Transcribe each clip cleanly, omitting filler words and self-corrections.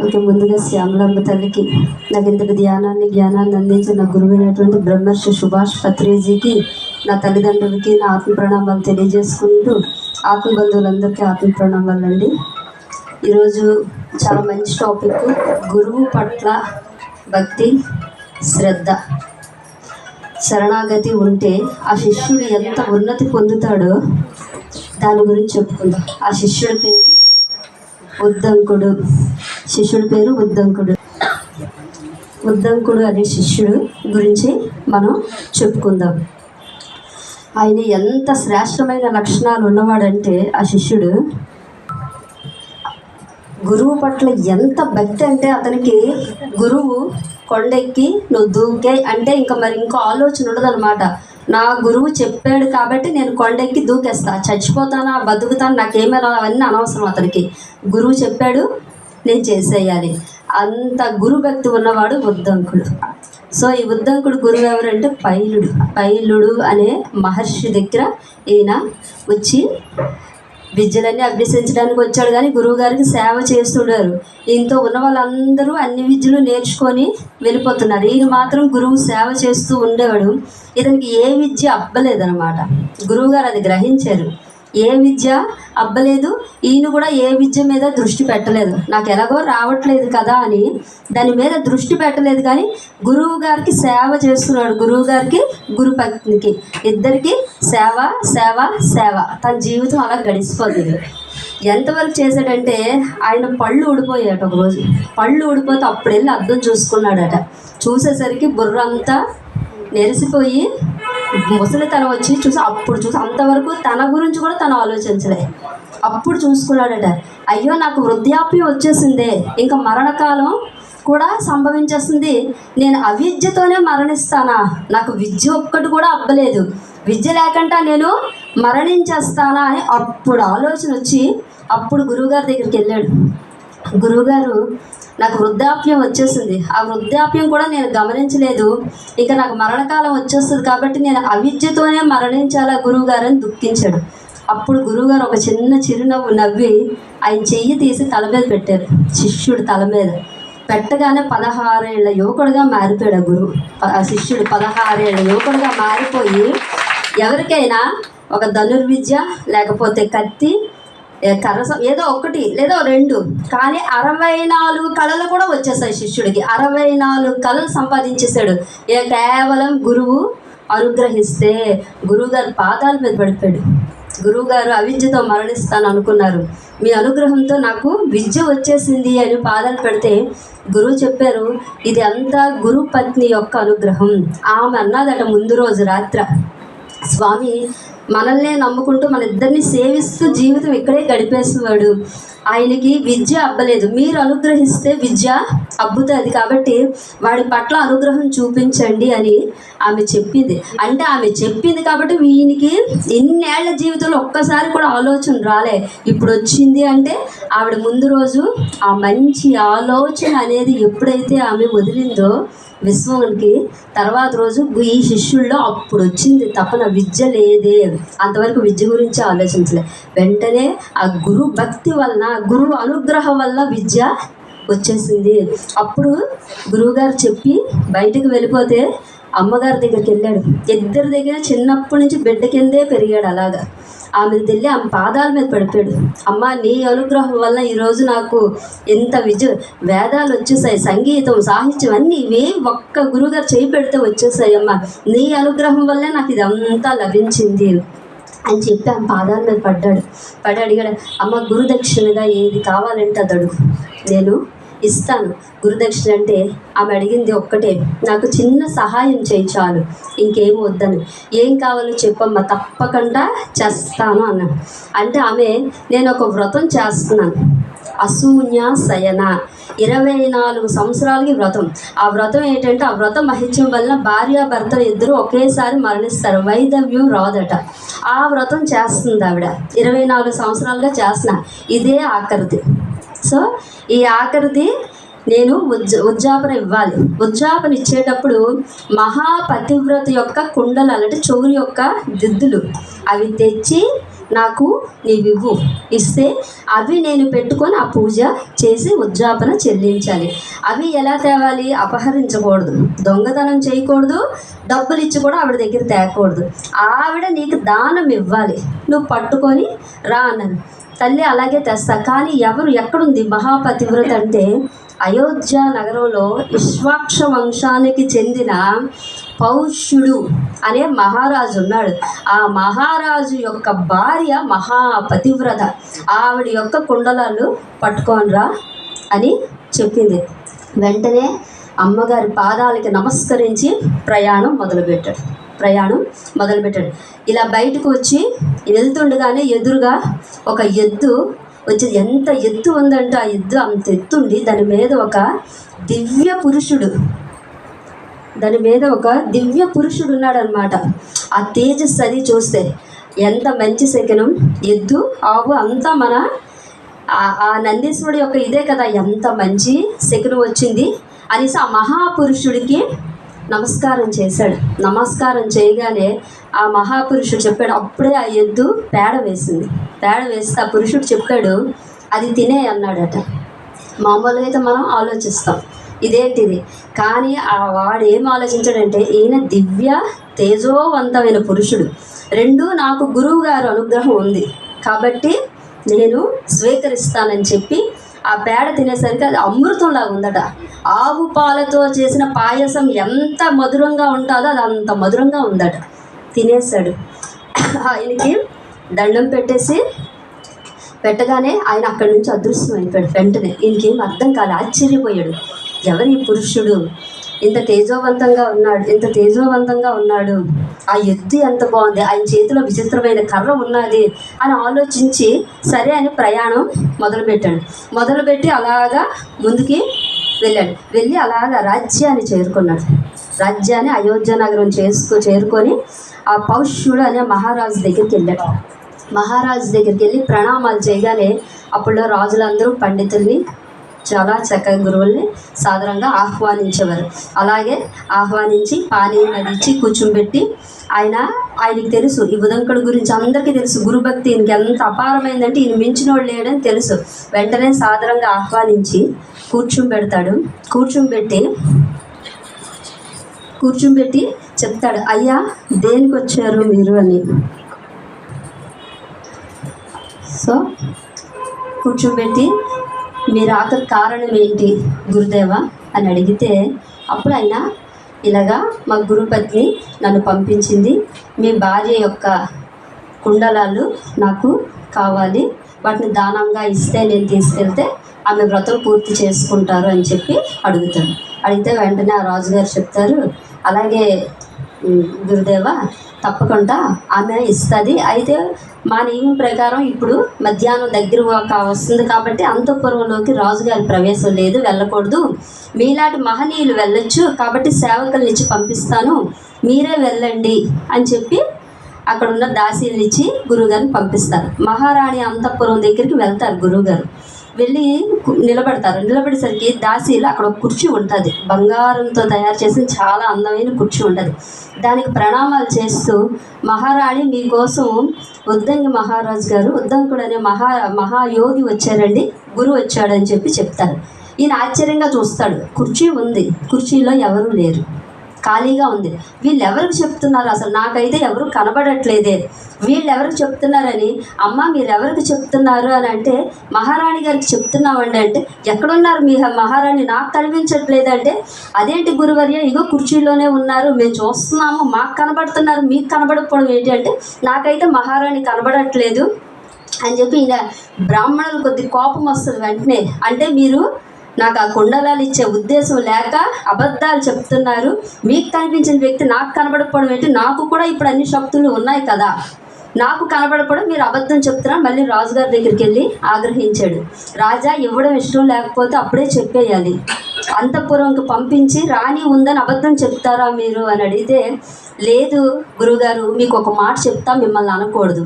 Okay, ముందుగా శ్యామలాంబ తల్లికి నాకు ఇంతటి జ్ఞానాన్ని అందించిన నా గురువైనటువంటి బ్రహ్మర్షి సుభాష్ పత్రిజీకి, నా తల్లిదండ్రులకి నా ఆత్మ ప్రణామాలు తెలియజేసుకుంటూ, ఆత్మ బంధువులందరికీ ఆత్మ ప్రణామాలు అండి. ఈరోజు చాలా మంచి టాపిక్, గురువు పట్ల భక్తి, శ్రద్ధ, శరణాగతి ఉంటే ఆ శిష్యుడు ఎంత ఉన్నతి పొందుతాడో దాని గురించి చెప్పుకుందాం. ఆ శిష్యుడి పేరు ఉద్దంకుడు. శిష్యుడి పేరు ఉద్దంకుడు. ఉద్దంకుడు అనే శిష్యుడు గురించి మనం చెప్పుకుందాం. ఆయన ఎంత శ్రేష్టమైన లక్షణాలు ఉన్నవాడంటే ఆ శిష్యుడు గురువు పట్ల ఎంత భక్తి అంటే, అతనికి గురువు కొండెక్కి నువ్వు దూకే అంటే ఇంకో ఆలోచన ఉండదన్నమాట. నా గురువు చెప్పాడు కాబట్టి నేను కొండెక్కి దూకేస్తా, చచ్చిపోతానా బతుకుతాను నాకేమైనా అవన్నీ అనవసరం. అతనికి గురువు చెప్పాడు, నేను చేసేయాలి. అంత గురు భక్తి ఉన్నవాడు ఉద్దంకుడు. సో ఈ ఉద్దంకుడు గురువు ఎవరంటే పైలుడు అనే మహర్షి దగ్గర ఈయన వచ్చి విద్యలన్నీ అభ్యసించడానికి వచ్చాడు. కానీ గురువు గారికి సేవ చేస్తున్నారు. ఈయనతో ఉన్న వాళ్ళందరూ అన్ని విద్యలు నేర్చుకొని వెళ్ళిపోతున్నారు. ఈయన మాత్రం గురువు సేవ చేస్తూ ఉండేవాడు. ఇతనికి ఏ విద్య అబ్బలేదన్నమాట. గురువు గారు అది గ్రహించారు. ఏ విద్య అబ్బలేదు, ఈయన కూడా ఏ విద్య మీద దృష్టి పెట్టలేదు. నాకు ఎలాగో రావట్లేదు కదా అని దాని మీద దృష్టి పెట్టలేదు. కానీ గురువు గారికి సేవ చేస్తున్నాడు. గురువు గారికి గురు పత్నికి ఇద్దరికి సేవ సేవ సేవ. తన జీవితం అలా గడిచిపోతుంది. ఎంతవరకు చేశాడంటే ఆయన పళ్ళు ఊడిపోయాట. ఒకరోజు పళ్ళు ఊడిపోతే అప్పుడు వెళ్ళి అద్దం చూసుకున్నాడట. చూసేసరికి బుర్ర అంతా నెరిసిపోయి ముసలితనం వచ్చి చూసి అంతవరకు తన గురించి కూడా తను ఆలోచించలే. అప్పుడు చూసుకున్నాడట, అయ్యో నాకు వృద్ధాప్యం వచ్చేసిందే, ఇంకా మరణకాలం కూడా సంభవించేస్తుంది, నేను అవిద్యతోనే మరణిస్తానా, నాకు విద్య ఒక్కటి కూడా అబ్బలేదు, విద్య లేకుండా నేను మరణించేస్తానా అని అప్పుడు ఆలోచన వచ్చి అప్పుడు గురువుగారి దగ్గరికి వెళ్ళాడు. గురువుగారు, నాకు వృద్ధాప్యం వచ్చేసింది, ఆ వృద్ధాప్యం కూడా నేను గమనించలేదు, ఇక నాకు మరణకాలం వచ్చేస్తుంది కాబట్టి నేను అవిద్యతోనే మరణించాలా గురువుగారు అని దుఃఖించాడు. అప్పుడు గురువుగారు ఒక చిన్న చిరునవ్వు నవ్వి ఆయన చెయ్యి తీసి తల మీద పెట్టారు. శిష్యుడు తల మీద పెట్టగానే 16 ఏళ్ల యువకుడుగా మారిపోయాడు ఆ గురువు. ఆ శిష్యుడు 16 ఏళ్ల యువకుడుగా మారిపోయి ఎవరికైనా ఒక ధనుర్విద్య లేకపోతే కత్తి కరసం ఏదో ఒకటి లేదా 2 కానీ 64 కళలు కూడా వచ్చేసాయి శిష్యుడికి. 64 కళలు సంపాదించేశాడు. కేవలం గురువు అనుగ్రహిస్తే. గురువుగారు పాదాల మీద పడిపోయాడు. గురువుగారు అవిద్యతో మరణిస్తాను అనుకున్నారు, మీ అనుగ్రహంతో నాకు విద్య వచ్చేసింది అని పాదాలు పెడితే గురువు చెప్పారు, ఇది అంతా గురు పత్ని యొక్క అనుగ్రహం. ఆమె అన్నదట ముందు రోజు రాత్ర, స్వామి మనల్నే నమ్ముకుంటూ మన ఇద్దరిని సేవిస్తూ జీవితం ఇక్కడే గడిపేసేవాడు, ఆయనకి విద్య అబ్బలేదు, మీరు అనుగ్రహిస్తే విద్య అబ్బుతుంది, కాబట్టి వాడి పట్ల అనుగ్రహం చూపించండి అని ఆమె చెప్పింది. అంటే ఆమె చెప్పింది కాబట్టి వీనికి ఇన్నేళ్ల జీవితంలో ఒక్కసారి కూడా ఆలోచన రాలే, ఇప్పుడు వచ్చింది. అంటే ఆవిడ ముందు రోజు ఆ మంచి ఆలోచన అనేది ఎప్పుడైతే ఆమె వదిలిందో విశ్వానికి, తర్వాత రోజు ఈ శిష్యుల్లో అప్పుడు వచ్చింది తపన. విద్య లేదే, అంతవరకు విద్య గురించి ఆలోచించలే. వెంటనే ఆ గురు భక్తి వలన, గురువు అనుగ్రహం వల్ల విద్య వచ్చేసింది. అప్పుడు గురువుగారు చెప్పి బయటకు వెళ్ళిపోతే అమ్మగారి దగ్గరికి వెళ్ళాడు. ఇద్దరి దగ్గర చిన్నప్పటి నుంచి బిడ్డ కిందే పెరిగాడు. అలాగా ఆమె వెళ్ళి ఆమె పాదాల మీద పడిపోయాడు. అమ్మ నీ అనుగ్రహం వల్ల ఈరోజు నాకు ఎంత వేదాలు వచ్చేసాయి, సంగీతం సాహిత్యం అన్నీ ఇవే ఒక్క గురువుగారు చేయి పెడితే వచ్చేసాయి. అమ్మ నీ అనుగ్రహం వల్లే నాకు ఇదంతా లభించింది అని చెప్పి ఆమె పాదాల మీద పడి అడిగాడు, అమ్మ గురుదక్షిణగా ఏది కావాలంటే అది అడుగు, నేను ఇస్తాను. గురుదక్షిణ అంటే ఆమె అడిగింది ఒక్కటే, నాకు చిన్న సహాయం చేయి చాలు, ఇంకేం వద్దని. ఏం కావాలో చెప్పమ్మా, తప్పకుండా చేస్తాను అన్నాను. అంటే ఆమె, నేను ఒక వ్రతం చేస్తున్నాను, అశూన్య శయన, 24 సంవత్సరాలకి వ్రతం. ఆ వ్రతం ఏంటంటే, ఆ వ్రతం మహిత్యం వల్ల భార్యాభర్తలు ఇద్దరు ఒకేసారి మరణిస్తారు, వైధవ్యం రాదట. ఆ వ్రతం చేస్తుంది ఆవిడ, 24 సంవత్సరాలుగా చేస్తున్నా, ఇదే ఆఖరిది. సో ఈ ఆఖరిది నేను ఉజ్జాపన ఇవ్వాలి. ఉజ్జాపన ఇచ్చేటప్పుడు మహాపతివ్రత యొక్క కుండలు అంటే చెవులు యొక్క దిద్దులు అవి తెచ్చి నాకు నీవివ్వు, ఇస్తే అవి నేను పెట్టుకొని ఆ పూజ చేసి ఉద్యాపన చెల్లించాలి. అవి ఎలా తేవాలి? అపహరించకూడదు, దొంగతనం చేయకూడదు, డబ్బులు ఇచ్చి కూడా ఆవిడ దగ్గర తేకూడదు. ఆవిడ నీకు దానం ఇవ్వాలి, నువ్వు పట్టుకొని రా అన్నారు. తల్లి అలాగే తెస్తా. కానీ ఎవరు ఎక్కడుంది మహాపతివ్రత అంటే అయోధ్య నగరంలో ఇక్ష్వాకు వంశానికి చెందిన పౌష్యుడు అనే మహారాజు ఉన్నాడు. ఆ మహారాజు యొక్క భార్య మహాపతివ్రత. ఆవిడ యొక్క కుండలాలు పట్టుకోనరా అని చెప్పింది. వెంటనే అమ్మగారి పాదాలకి నమస్కరించి ప్రయాణం మొదలుపెట్టాడు. ఇలా బయటకు వచ్చి వెళ్తుండగానే ఎదురుగా ఒక ఎద్దు వచ్చి, ఎంత ఎత్తు ఉందంటే ఆ ఎద్దు అంత ఎత్తుండి దాని మీద ఒక దివ్య పురుషుడు ఉన్నాడనమాట. ఆ తేజస్సు అది చూస్తే ఎంత మంచి శకునం. ఎద్దు ఆవు అంతా మన ఆ నందీశ్వరుడు యొక్క ఇదే కదా, ఎంత మంచి శకునం వచ్చింది అనేసి ఆ మహాపురుషుడికి నమస్కారం చేశాడు. నమస్కారం చేయగానే ఆ మహాపురుషుడు చెప్పాడు, అప్పుడే ఆ ఎద్దు పేడ వేస్తే ఆ పురుషుడు చెప్పాడు, అది తినే అన్నాడట. మామూలుగా అయితే మనం ఆలోచిస్తాం ఇదేంటిది, కానీ ఆ వాడు ఏం ఆలోచించాడంటే, ఈయన దివ్య తేజోవంతమైన పురుషుడు, రెండు నాకు గురువు గారు అనుగ్రహం ఉంది కాబట్టి నేను స్వీకరిస్తానని చెప్పి ఆ పేడ తినేసరికి అది అమృతంలాగా ఉందట. ఆవు పాలతో చేసిన పాయసం ఎంత మధురంగా ఉంటుందో అది అంత మధురంగా ఉందట. తినేసాడు. ఆయనకి దండం పెట్టగానే ఆయన అక్కడి నుంచి అదృశ్యం అయిపోయాడు. వెంటనే ఈయనకేం అర్థం కాదు, ఆశ్చర్యపోయాడు. ఎవరి పురుషుడు ఇంత తేజోవంతంగా ఉన్నాడు, ఆ ఎద్దు ఎంత బాగుంది, ఆయన చేతిలో విచిత్రమైన కర్ర ఉన్నది అని ఆలోచించి సరే అని ప్రయాణం మొదలుపెట్టి అలాగా ముందుకి వెళ్ళి అలాగా రాజ్యాన్ని చేరుకున్నాడు. రాజ్యాన్ని అయోధ్య నగరం చేరుకొని ఆ పౌష్యుడు అనే మహారాజు దగ్గరికి వెళ్ళాడు. మహారాజు దగ్గరికి వెళ్ళి ప్రణామాలు చేయగానే అప్పుడు రాజులందరూ పండితుల్ని చాలా చక్కగా గురువుల్ని సాదరంగా ఆహ్వానించేవారు. అలాగే ఆహ్వానించి పానీయం అది ఇచ్చి కూర్చోబెట్టి ఆయనకి తెలుసు, ఈ ఉదంకుడి గురించి అందరికీ తెలుసు, గురుభక్తి ఈయనకి ఎంత అపారమైందంటే ఈయన మించినోడు లేడని తెలుసు. వెంటనే సాదరంగా ఆహ్వానించి కూర్చోబెట్టి చెప్తాడు, అయ్యా దేనికి వచ్చారు మీరు అని. సో కూర్చోబెట్టి మీరు ఆఖరి కారణం ఏంటి గురుదేవా అని అడిగితే అప్పుడు ఆయన ఇలాగా మా గురుపత్ని నన్ను పంపించింది, మీ భార్య యొక్క కుండలాలు నాకు కావాలి, వాటిని దానంగా ఇస్తే నేను తీసుకెళ్తే ఆమె వ్రతం పూర్తి చేసుకుంటారు అని చెప్పి అడిగితే వెంటనే ఆ రాజుగారు చెప్తారు, అలాగే గురుదేవ తప్పకుండా ఆమె ఇస్తుంది. అయితే మా నియమం ప్రకారం ఇప్పుడు మధ్యాహ్నం దగ్గర వస్తుంది కాబట్టి అంతఃపురంలోకి రాజుగారి ప్రవేశం లేదు, వెళ్ళకూడదు. మీలాంటి మహనీయులు వెళ్ళొచ్చు కాబట్టి సేవకుల్ని ఇచ్చి పంపిస్తాను, మీరే వెళ్ళండి అని చెప్పి అక్కడ ఉన్న దాసీలను ఇచ్చి గురువుగారిని పంపిస్తారు. మహారాణి అంతఃపురం దగ్గరికి వెళ్తారు గురువుగారు. వెళ్ళి నిలబడేసరికి దాసీలు అక్కడ ఒక కుర్చీ ఉంటుంది, బంగారంతో తయారు చేసిన చాలా అందమైన కుర్చీ ఉంటుంది. దానికి ప్రణామాలు చేస్తూ, మహారాణి మీకోసం ఉద్దంగి మహారాజు గారు, ఉద్దంకుడు అనే మహాయోగి వచ్చారండి, గురువు వచ్చాడని చెప్పి చెప్తారు. ఈయన ఆశ్చర్యంగా చూస్తాడు, కుర్చీ ఉంది, కుర్చీలో ఎవరూ లేరు, ఖాళీగా ఉంది. వీళ్ళు ఎవరికి చెప్తున్నారు, అసలు నాకైతే ఎవరు కనబడట్లేదే, వీళ్ళు ఎవరికి చెప్తున్నారని, అమ్మ మీరు ఎవరికి చెప్తున్నారు అని అంటే, మహారాణి గారికి చెప్తున్నామండి అంటే, ఎక్కడున్నారు మీ మహారాణి, నాకు కనిపించట్లేదంటే, అదేంటి గురువర్య, ఇగో కుర్చీలోనే ఉన్నారు, మేము చూస్తున్నాము, మాకు కనబడుతున్నారు, మీకు కనబడకపోవడం ఏంటి అంటే, నాకైతే మహారాణి కనబడట్లేదు అని చెప్పి ఈయన బ్రాహ్మణులు కొద్ది కోపం వస్తుంది వెంటనే. అంటే మీరు నాకు ఆ కుండలాలు ఇచ్చే ఉద్దేశం లేక అబద్ధాలు చెప్తున్నారు, మీకు కనిపించిన వ్యక్తి నాకు కనబడకపోవడం ఏంటి, నాకు కూడా ఇప్పుడు అన్ని శక్తులు ఉన్నాయి కదా, నాకు కనబడకపోవడం మీరు అబద్ధం చెప్తున్నారు. మళ్ళీ రాజుగారి దగ్గరికి వెళ్ళి ఆగ్రహించాడు. రాజా ఇవ్వడం ఇష్టం లేకపోతే అప్పుడే చెప్పేయాలి, అంతఃపురంకి పంపించి రాణి ఉందని అబద్ధం చెప్తారా మీరు అని అడిగితే, లేదు గురుగారు మీకు ఒక మాట చెప్తా, మిమ్మల్ని అనకూడదు,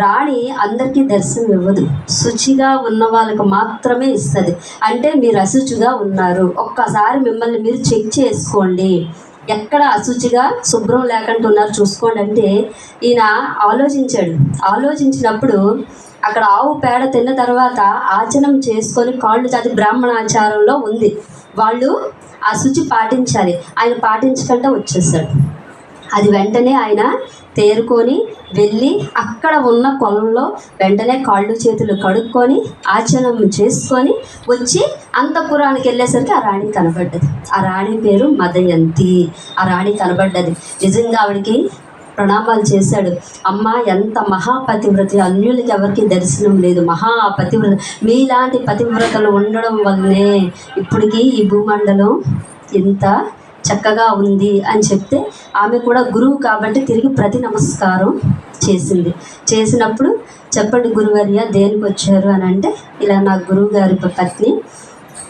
రాణి అందరికీ దర్శనం ఇవ్వదు, శుచిగా ఉన్న వాళ్ళకు మాత్రమే ఇస్తుంది. అంటే మీరు అశుచిగా ఉన్నారు, ఒక్కసారి మిమ్మల్ని మీరు చెక్ చేసుకోండి ఎక్కడ అశుచిగా శుభ్రం లేకుండా ఉన్నారు చూసుకోండి అంటే ఈయన ఆలోచించినప్పుడు అక్కడ ఆవు పేడ తిన్న తర్వాత ఆచనం చేసుకొని కాళ్ళు అది బ్రాహ్మణ ఆచారంలో ఉంది, వాళ్ళు ఆ శుచి పాటించాలి. ఆయన పాటించకుండా వచ్చేసాడు. అది వెంటనే ఆయన తేరుకొని వెళ్ళి అక్కడ ఉన్న కొలంలో వెంటనే కాళ్ళు చేతులు కడుక్కొని ఆచనం చేసుకొని వచ్చి అంతఃపురానికి వెళ్ళేసరికి ఆ రాణి కనబడ్డది. ఆ రాణి పేరు మదయంతి. ఆ రాణి కనబడ్డది. నిజంగా ఆవిడికి ప్రణామాలు చేశాడు. అమ్మ ఎంత మహాపతివ్రత, అన్యులకి ఎవరికి దర్శనం లేదు, మహాపతివ్రత, మీలాంటి పతివ్రతలు ఉండడం వల్లనే ఇప్పటికీ ఈ భూమండలం ఇంత చక్కగా ఉంది అని చెప్తే ఆమె కూడా గురువు కాబట్టి తిరిగి ప్రతి నమస్కారం చేసినప్పుడు చెప్పండి గురువర్య దేనికి వచ్చారు అని అంటే, ఇలా నా గురువు గారి పత్ని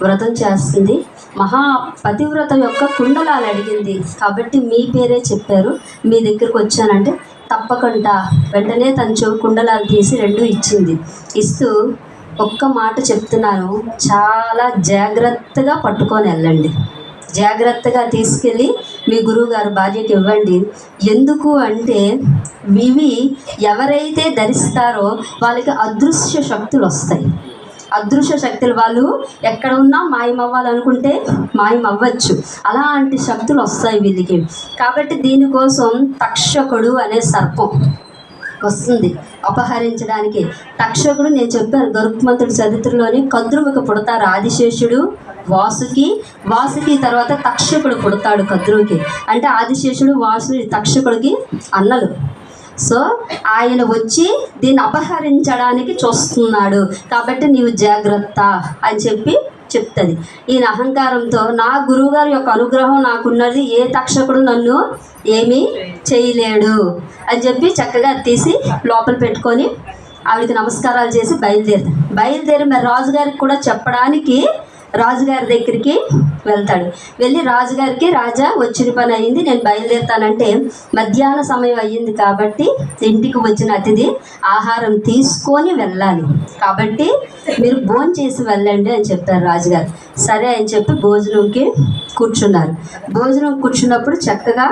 వ్రతం చేస్తుంది, మహాపతివ్రత యొక్క కుండలాలు అడిగింది కాబట్టి మీ పేరే చెప్పారు, మీ దగ్గరికి వచ్చానంటే తప్పకుండా వెంటనే తన చెవు కుండలాలు తీసి 2 ఇచ్చింది. ఇస్తూ ఒక్క మాట చెప్తున్నాను, చాలా జాగ్రత్తగా పట్టుకొని వెళ్ళండి, జాగ్రత్తగా తీసుకెళ్ళి మీ గురువుగారు భార్యకి ఇవ్వండి. ఎందుకు అంటే ఇవి ఎవరైతే ధరిస్తారో వాళ్ళకి అదృశ్య శక్తులు వస్తాయి. అదృశ్య శక్తులు వాళ్ళు ఎక్కడ ఉన్నా మాయమవ్వాలనుకుంటే మాయమవ్వచ్చు, అలాంటి శక్తులు వస్తాయి వీళ్ళకి. కాబట్టి దీనికోసం తక్షకుడు అనే సర్పం వస్తుంది అపహరించడానికి. తక్షకుడు నేను చెప్పాను గరుత్మంతుడి చరిత్రలోని కద్రువుకి పుడతారు ఆదిశేషుడు, వాసుకి తర్వాత తక్షకుడు పుడతాడు కద్రువుకి. అంటే ఆదిశేషుడు వాసుడు తక్షకుడికి అన్నలు. సో ఆయన వచ్చి దీన్ని అపహరించడానికి చూస్తున్నాడు కాబట్టి నీవు జాగ్రత్త అని చెప్తుంది. ఈయన అహంకారంతో నా గురువుగారి యొక్క అనుగ్రహం నాకున్నది, ఏ తక్షకుడు నన్ను ఏమీ చేయలేడు అని చెప్పి చక్కగా తీసి లోపల పెట్టుకొని ఆవిడకి నమస్కారాలు చేసి బయలుదేరి మరి రాజుగారికి కూడా చెప్పడానికి రాజుగారి దగ్గరికి వెళ్తాడు. వెళ్ళి రాజుగారికి, రాజా వచ్చిన పని అయ్యింది, నేను బయలుదేరుతానంటే మధ్యాహ్న సమయం అయ్యింది కాబట్టి ఇంటికి వచ్చిన అతిథి ఆహారం తీసుకొని వెళ్ళాలి కాబట్టి మీరు భోజనం చేసి వెళ్ళండి అని చెప్పారు రాజుగారు. సరే అని చెప్పి భోజనంకి కూర్చున్నప్పుడు చక్కగా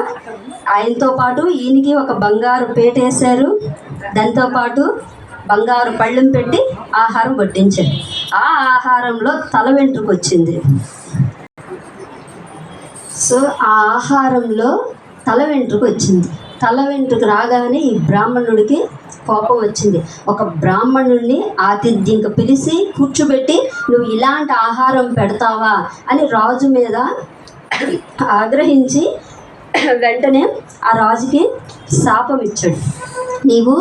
ఆయనతో పాటు ఈయనకి ఒక బంగారు పీట వేశారు, దాంతోపాటు బంగారు పళ్ళెం పెట్టి ఆహారం వడ్డించారు. ఆ ఆహారంలో తల వెంట్రుక వచ్చింది. సో ఆ ఆహారంలో తల వెంట్రుక రాగానే ఈ బ్రాహ్మణుడికి కోపం వచ్చింది. ఒక బ్రాహ్మణుడిని ఆతిథ్యంగా పిలిచి కూర్చోబెట్టి నువ్వు ఇలాంటి ఆహారం పెడతావా అని రాజు మీద ఆగ్రహించి వెంటనే ఆ రాజుకి శాపం ఇచ్చాడు, నీవు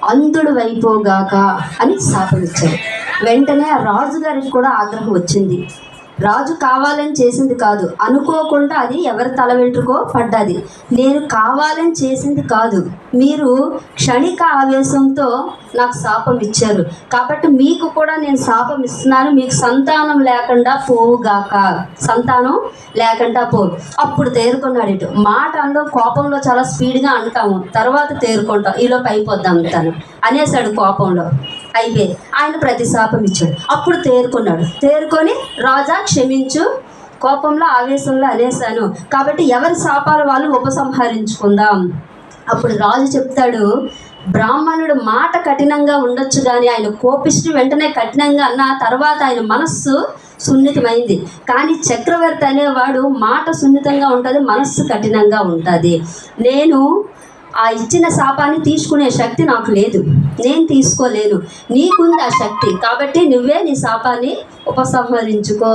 అంధుడు అయిపోగాక అని శాపం ఇచ్చాడు. వెంటనే ఆ రాజుగారికి కూడా ఆగ్రహం వచ్చింది. రాజు కావాలని చేసింది కాదు, అనుకోకుండా అది ఎవరి తల వెంట్రుకో పడ్డది. నేను కావాలని చేసింది కాదు, మీరు క్షణిక ఆవేశంతో నాకు శాపం ఇచ్చారు కాబట్టి మీకు కూడా నేను శాపం ఇస్తున్నాను, మీకు సంతానం లేకుండా పోవుగాక, అప్పుడు తేరుకున్నాడు. ఇటు మాట అనడం కోపంలో చాలా స్పీడ్గా అంటాము, తర్వాత తేరుకుంటాం, ఈలోపు అయిపోద్దాం తను అనేసాడు కోపంలో. అయిపోయి ఆయన ప్రతిశాపం ఇచ్చాడు. అప్పుడు తేరుకొని రాజా క్షమించు, కోపంలో ఆవేశంలో అనేసాను కాబట్టి ఎవరి శాపాలు వాళ్ళు ఉపసంహరించుకుందాం. అప్పుడు రాజు చెప్తాడు, బ్రాహ్మణుడు మాట కఠినంగా ఉండొచ్చు కానీ ఆయన కోపిష్టి వెంటనే కఠినంగా అన్న తర్వాత ఆయన మనస్సు సున్నితమైంది. కానీ చక్రవర్తి అనేవాడు మాట సున్నితంగా ఉంటుంది, మనస్సు కఠినంగా ఉంటుంది. నేను ఆ ఇచ్చిన శాపాన్ని తీసుకునే శక్తి నాకు లేదు, నేను తీసుకోలేను, నీకుంది ఆ శక్తి కాబట్టి నువ్వే నీ శాపాన్ని ఉపసంహరించుకో.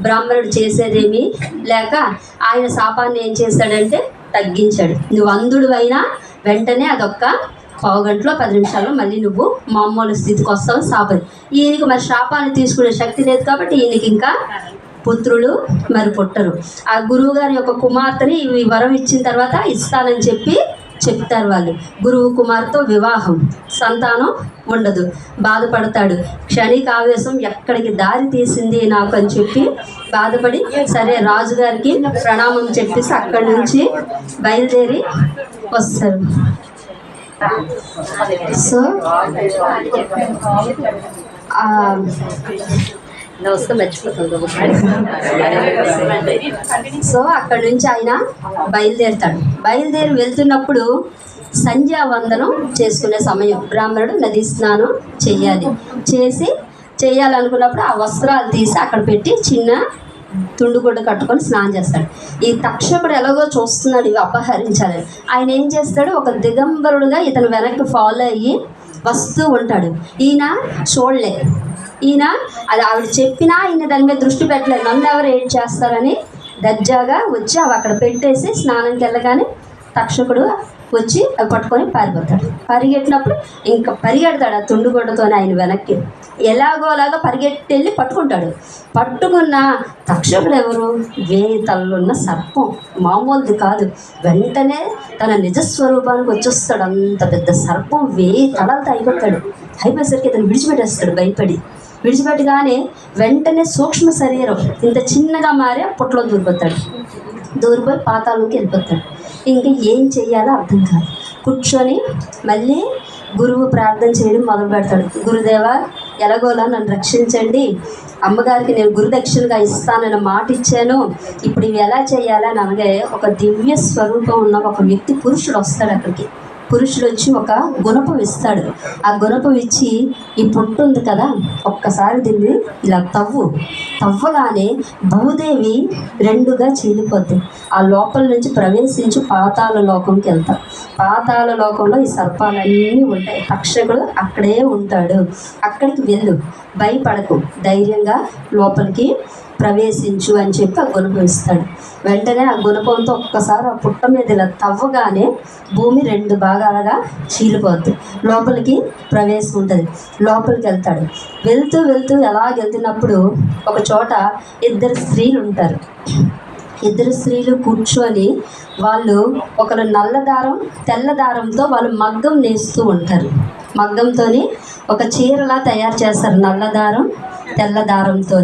బ్రాహ్మణుడు చేసేదేమీ లేక ఆయన శాపాన్ని ఏం చేశాడంటే తగ్గించాడు. నువ్వు అంధుడు అయినా వెంటనే అదొక్క పావుగంటలో 10 నిమిషాల్లో మళ్ళీ నువ్వు మామూలు స్థితికి వస్తావు. శాపం ఈయనకి మరి శాపాన్ని తీసుకునే శక్తి లేదు కాబట్టి ఈయనకి ఇంకా పుత్రులు మరి పుట్టరు. ఆ గురువుగారి యొక్క కుమార్తెని ఈ వరం ఇచ్చిన తర్వాత ఇస్తానని చెప్తారు వాళ్ళు. గురువు కుమార్తెతో వివాహం, సంతానం ఉండదు, బాధపడతాడు. క్షణిక ఆవేశం ఎక్కడికి దారి తీసింది నాకు అని చెప్పి బాధపడి సరే రాజుగారికి ప్రణామం చెప్పేసి అక్కడి నుంచి బయలుదేరి వస్తారు. సో వస్తే మర్చిపోతుంది. సో అక్కడ నుంచి ఆయన బయలుదేరుతాడు. బయలుదేరి వెళ్తున్నప్పుడు సంధ్యావందనం చేసుకునే సమయం, బ్రాహ్మణుడు నదీ స్నానం చేయాలనుకున్నప్పుడు ఆ వస్త్రాలు తీసి అక్కడ పెట్టి చిన్న తుండుగుడ్డ కట్టుకొని స్నానం చేస్తాడు. ఈ తక్షకుడు ఎలాగో చూస్తున్నాడు ఇవి అపహరించాలని. ఆయన ఏం చేస్తాడు, ఒక దిగంబరుడుగా ఇతను వెనక్కి ఫాలో అయ్యి వస్తూ ఉంటాడు. ఈయన చూడలే, ఈయన అది ఆవిడ చెప్పినా ఈయన దాని మీద దృష్టి పెట్టలేదు. నన్ను ఎవరు ఏడ్ చేస్తారని దర్జాగా వచ్చి అవి అక్కడ పెట్టేసి స్నానంకి వెళ్ళగానే తక్షకుడు వచ్చి అవి పట్టుకొని పారిపోతాడు. పరిగెట్టినప్పుడు ఇంకా పరిగెడతాడు ఆ తుండుగొడ్డతోనే ఆయన వెనక్కి. ఎలాగోలాగా పరిగెట్టి వెళ్ళి పట్టుకుంటాడు. పట్టుకున్న తక్షకుడు ఎవరు, 1000 తలలున్న సర్పం, మామూలుది కాదు. వెంటనే తన నిజస్వరూపానికి వచ్చేస్తాడు. అంత పెద్ద సర్పం 1000 తలలతో అయిపోయేసరికి ఇతను విడిచిపెట్టేస్తాడు. విడిచిపెట్టగానే వెంటనే సూక్ష్మ శరీరం ఇంత చిన్నగా మారి పుట్టలో దూరిపోయి పాతాళంలోకి వెళ్ళిపోతాడు. ఇంకా ఏం చెయ్యాలో అర్థం కాదు. కూర్చొని మళ్ళీ గురువు ప్రార్థన చేయడం మొదలు పెడతాడు. గురుదేవా, ఎలాగోలా నన్ను రక్షించండి, అమ్మగారికి నేను గురుదక్షిణగా ఇస్తానని మాట ఇచ్చాను, ఇప్పుడు ఇవి ఎలా చేయాలని అనగా ఒక దివ్య స్వరూపం ఉన్న ఒక వ్యక్తి పురుషుడు వస్తాడు అక్కడికి. పురుషుడు వచ్చి ఒక గుణపం ఇస్తాడు. ఆ గుణపం ఇచ్చి, ఈ పొట్టు ఉంది కదా, ఒక్కసారి దీన్ని ఇలా తవ్వగానే భూదేవి 2గా చీలిపోద్ది. ఆ లోపల నుంచి ప్రవేశించి పాతాళ లోకంకి వెళ్తాం. పాతాళ లోకంలో ఈ సర్పాలన్నీ ఉంటాయి. తక్షకుడు అక్కడే ఉంటాడు. అక్కడికి వెళ్ళు, భయపడకు, ధైర్యంగా లోపలికి ప్రవేశించు అని చెప్పి ఆ గుణపం ఇస్తాడు. వెంటనే ఆ గుణపంతో ఒక్కసారి ఆ పుట్ట మీద ఇలా తవ్వగానే భూమి 2 భాగాలుగా చీలిపోద్ది. లోపలికి ప్రవేశం ఉంటుంది. లోపలికి వెళ్తాడు. వెళ్తూ వెళ్తున్నప్పుడు ఒక చోట 2 స్త్రీలు ఉంటారు. 2 స్త్రీలు కూర్చొని వాళ్ళు ఒకరు నల్ల దారం తెల్ల దారంతో వాళ్ళు మగ్గం నేస్తూ ఉంటారు. మగ్గంతో ఒక చీరలా తయారు చేస్తారు, నల్ల దారం తెల్ల దారంతో.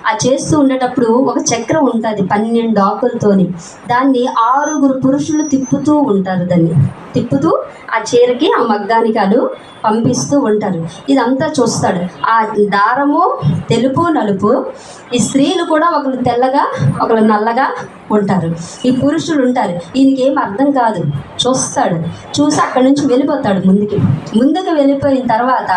ఆ చేస్తూ ఉండేటప్పుడు ఒక చక్రం ఉంటుంది 12 ఆకులతోని. దాన్ని 6 పురుషులు తిప్పుతూ ఉంటారు. దాన్ని తిప్పుతూ ఆ చీరకి ఆ మగ్గానికి వాళ్ళు పంపిస్తూ ఉంటారు. ఇదంతా చూస్తాడు. ఆ దారము తెలుపు నలుపు. ఈ స్త్రీలు కూడా ఒకరు తెల్లగా ఒకరు నల్లగా ఉంటారు. ఈ పురుషులు ఉంటారు. ఈయనకి ఏం అర్థం కాదు. చూసి అక్కడి నుంచి వెళ్ళిపోతాడు. ముందుకు వెళ్ళిపోయిన తర్వాత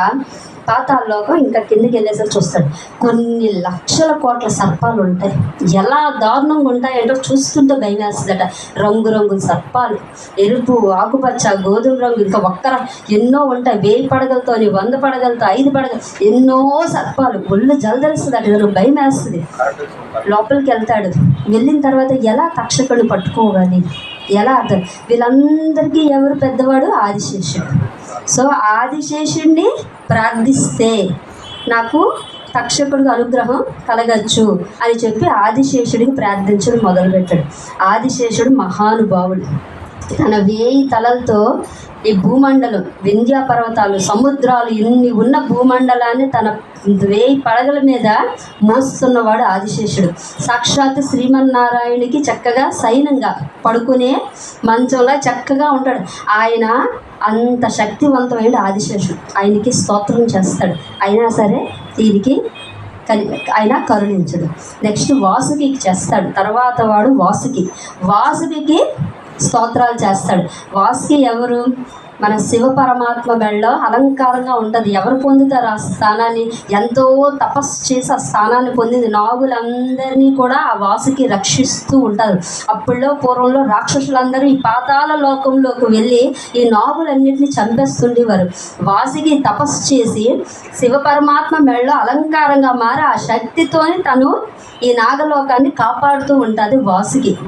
పాతాళలోకం ఇంకా కిందకి వెళ్ళేసరికి చూస్తాడు. కొన్ని లక్షల కోట్ల సర్పాలు ఉంటాయి. ఎలా దారుణంగా ఉంటాయంటే చూస్తుంటే భయం వేస్తుందట. రంగురంగుల సర్పాలు, ఎరుపు, ఆకుపచ్చ, గోధుమ రంగు, ఇంకా ఎన్నో ఉంటాయి. 1000 పడగలతో 100 పడగలతో 5 పడగలు, ఎన్నో సర్పాలు. ఒళ్ళు జలదరిస్తుందట, భయం వేస్తుంది. లోపలికి వెళ్తాడు. వెళ్ళిన తర్వాత ఎలా తక్షకుడిని పట్టుకోవాలి, ఎలా అర్థం. వీళ్ళందరికీ ఎవరు పెద్దవాడు, ఆదిశేషుడు. సో ఆదిశేషుడిని ప్రార్థిస్తే నాకు తక్షకుడికి అనుగ్రహం కలగచ్చు అని చెప్పి ఆదిశేషుడికి ప్రార్థించడం మొదలుపెట్టాడు. ఆదిశేషుడు మహానుభావుడు. తన 1000 తలలతో ఈ భూమండలం, వింధ్యా పర్వతాలు, సముద్రాలు, ఇన్ని ఉన్న భూమండలాన్ని తన 1000 పడగల మీద మోస్తున్నవాడు ఆదిశేషుడు. సాక్షాత్ శ్రీమన్నారాయణుడికి చక్కగా సైనంగా పడుకునే మంచంలో చక్కగా ఉంటాడు. ఆయన అంత శక్తివంతమైన ఆదిశేషుడు. ఆయనకి స్తోత్రం చేస్తాడు. అయినా సరే దీనికి ఆయన కరుణించడు. నెక్స్ట్ వాసుకి చేస్తాడు. తర్వాత వాడు వాసుకి స్తోత్రాలు చేస్తాడు. వాసుకి ఎవరు, మన శివ పరమాత్మ మెడలో అలంకారంగా ఉంటుంది. ఎవరు పొందుతారు ఆ స్థానాన్ని? ఎంతో తపస్సు చేసి ఆ స్థానాన్ని పొందింది. నాగులందరినీ కూడా ఆ వాసుకి రక్షిస్తూ ఉంటారు. పూర్వంలో రాక్షసులందరూ ఈ పాతాళ లోకంలోకి వెళ్ళి ఈ నాగులన్నింటినీ చంపేస్తుండేవారు. వాసుకి తపస్సు చేసి శివ పరమాత్మ మెడలో అలంకారంగా మారి ఆ శక్తితోని తను ఈ నాగలోకాన్ని కాపాడుతూ ఉంటుంది.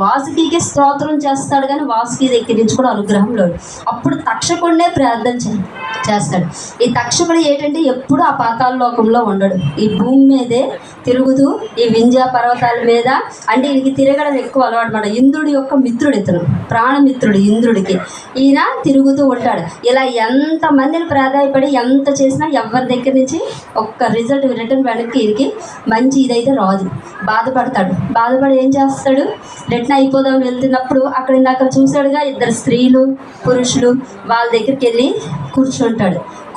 వాసుకి స్తోత్రం చేస్తాడు, కానీ వాసుకి దగ్గర నుంచి కూడా అనుగ్రహం లేదు. అప్పుడు తక్షకుడినే ప్రార్థన చేస్తాడు. ఈ తక్షకుడు ఏంటంటే ఎప్పుడు ఆ పాతాళ లోకంలో ఉండడు. ఈ భూమి మీదే తిరుగుతూ ఈ వింధ్యా పర్వతాల మీద, అంటే ఈయనకి తిరగడం ఎక్కువ అలవాటు మాట. ఇంద్రుడి యొక్క మిత్రుడు ఇతను, ప్రాణమిత్రుడు ఇంద్రుడికి. ఈయన తిరుగుతూ ఉంటాడు. ఇలా ఎంతమందిని ప్రాధాయపడి ఎంత చేసినా ఎవరి దగ్గర నుంచి ఒక్క రిజల్ట్ రిటర్న్ వెనక్కి ఈయనకి మంచి ఇదైతే రాదు. బాధపడి ఏం చేస్తాడు, రిటర్న్ అయిపోదామని వెళ్తున్నప్పుడు అక్కడ ఇందాక చూశాడుగా 2 స్త్రీలు పురుషులు, వాళ్ళ దగ్గరికి వెళ్ళి